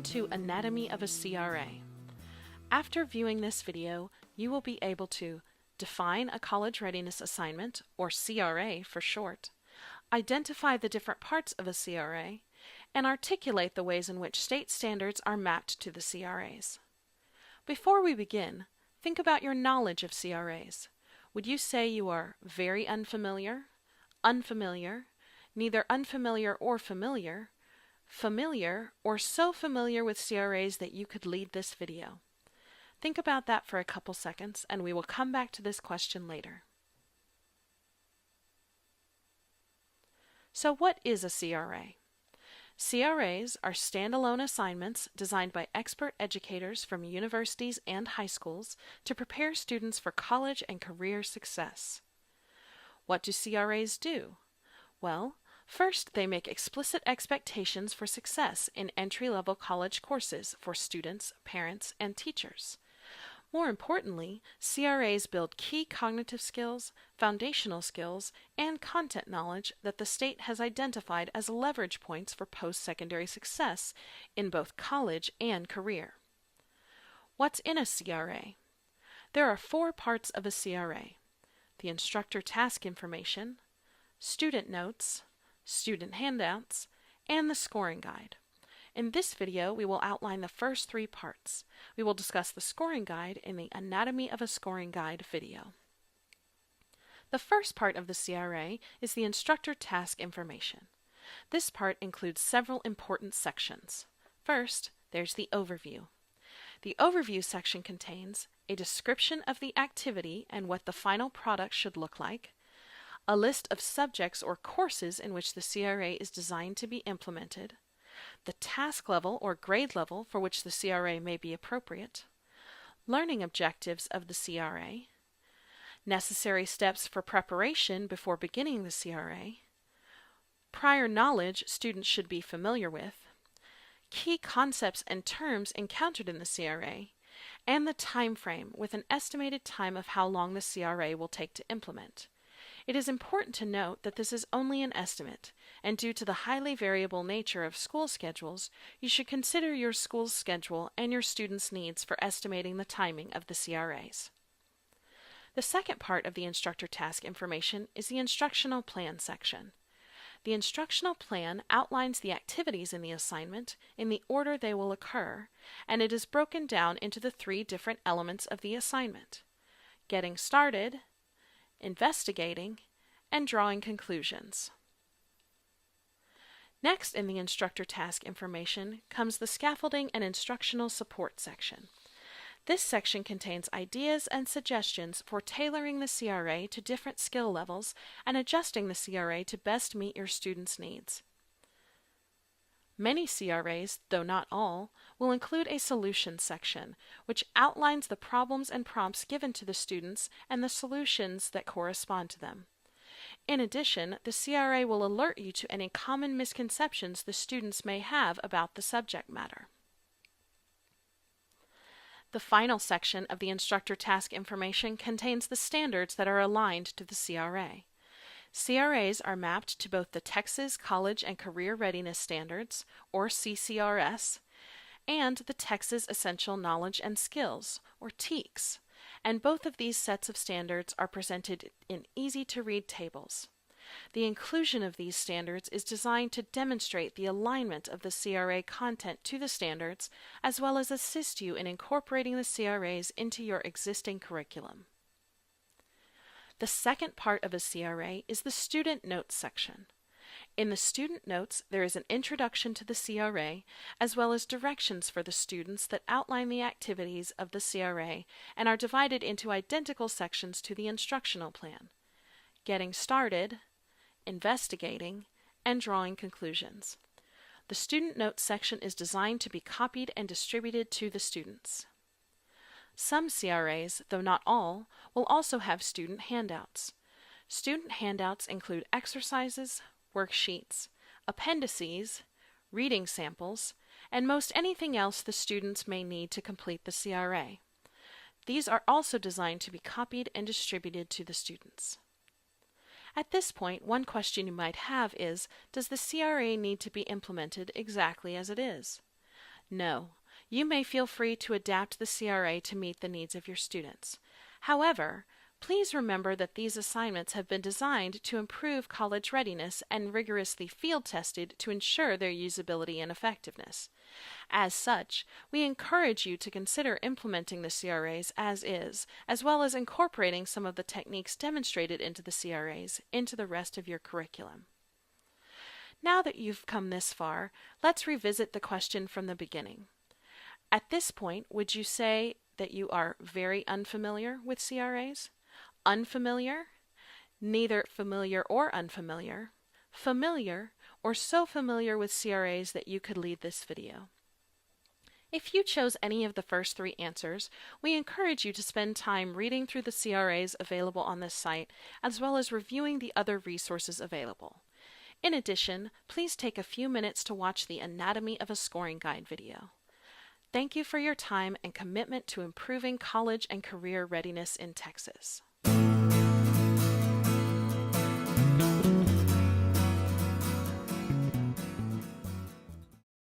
to Anatomy of a CRA. After viewing this video, you will be able to define a College Readiness Assignment, or CRA for short, identify the different parts of a CRA, and articulate the ways in which state standards are mapped to the CRAs. Before we begin, think about your knowledge of CRAs. Would you say you are very unfamiliar, unfamiliar, neither unfamiliar or familiar, familiar, or so familiar with CRAs that you could lead this video? Think about that for a couple seconds, and we will come back to this question later. So what is a CRA? CRAs are standalone assignments designed by expert educators from universities and high schools to prepare students for college and career success. What do CRAs do? Well, first, they make explicit expectations for success in entry-level college courses for students, parents, and teachers. More importantly, CRAs build key cognitive skills, foundational skills, and content knowledge that the state has identified as leverage points for post-secondary success in both college and career. What's in a CRA? There are 4 parts of a CRA: the instructor task information, student notes, student handouts, and the scoring guide. In this video, we will outline the first 3 parts. We will discuss the scoring guide in the Anatomy of a Scoring Guide video. The first part of the CRA is the instructor task information. This part includes several important sections. First, there's the overview. The overview section contains a description of the activity and what the final product should look like, a list of subjects or courses in which the CRA is designed to be implemented, the task level or grade level for which the CRA may be appropriate, learning objectives of the CRA, necessary steps for preparation before beginning the CRA, prior knowledge students should be familiar with, key concepts and terms encountered in the CRA, and the time frame with an estimated time of how long the CRA will take to implement. It is important to note that this is only an estimate, and due to the highly variable nature of school schedules, you should consider your school's schedule and your students' needs for estimating the timing of the CRAs. The second part of the instructor task information is the instructional plan section. The instructional plan outlines the activities in the assignment in the order they will occur, and it is broken down into the 3 different elements of the assignment: getting started, investigating, and drawing conclusions. Next in the instructor task information comes the scaffolding and instructional support section. This section contains ideas and suggestions for tailoring the CRA to different skill levels and adjusting the CRA to best meet your students' needs. Many CRAs, though not all, will include a solutions section, which outlines the problems and prompts given to the students and the solutions that correspond to them. In addition, the CRA will alert you to any common misconceptions the students may have about the subject matter. The final section of the instructor task information contains the standards that are aligned to the CRA. CRAs are mapped to both the Texas College and Career Readiness Standards, or CCRS, and the Texas Essential Knowledge and Skills, or TEKS, and both of these sets of standards are presented in easy-to-read tables. The inclusion of these standards is designed to demonstrate the alignment of the CRA content to the standards, as well as assist you in incorporating the CRAs into your existing curriculum. The second part of a CRA is the student notes section. In the student notes, there is an introduction to the CRA, as well as directions for the students that outline the activities of the CRA and are divided into identical sections to the instructional plan: getting started, investigating, and drawing conclusions. The student notes section is designed to be copied and distributed to the students. Some CRAs, though not all, will also have student handouts. Student handouts include exercises, worksheets, appendices, reading samples, and most anything else the students may need to complete the CRA. These are also designed to be copied and distributed to the students. At this point, one question you might have is, does the CRA need to be implemented exactly as it is? No, you may feel free to adapt the CRA to meet the needs of your students. However, please remember that these assignments have been designed to improve college readiness and rigorously field tested to ensure their usability and effectiveness. As such, we encourage you to consider implementing the CRAs as is, as well as incorporating some of the techniques demonstrated into the CRAs into the rest of your curriculum. Now that you've come this far, let's revisit the question from the beginning. At this point, would you say that you are very unfamiliar with CRAs? Unfamiliar? Neither familiar or unfamiliar? Familiar? Or so familiar with CRAs that you could leave this video? If you chose any of the first three answers, we encourage you to spend time reading through the CRAs available on this site, as well as reviewing the other resources available. In addition, please take a few minutes to watch the Anatomy of a Scoring Guide video. Thank you for your time and commitment to improving college and career readiness in Texas.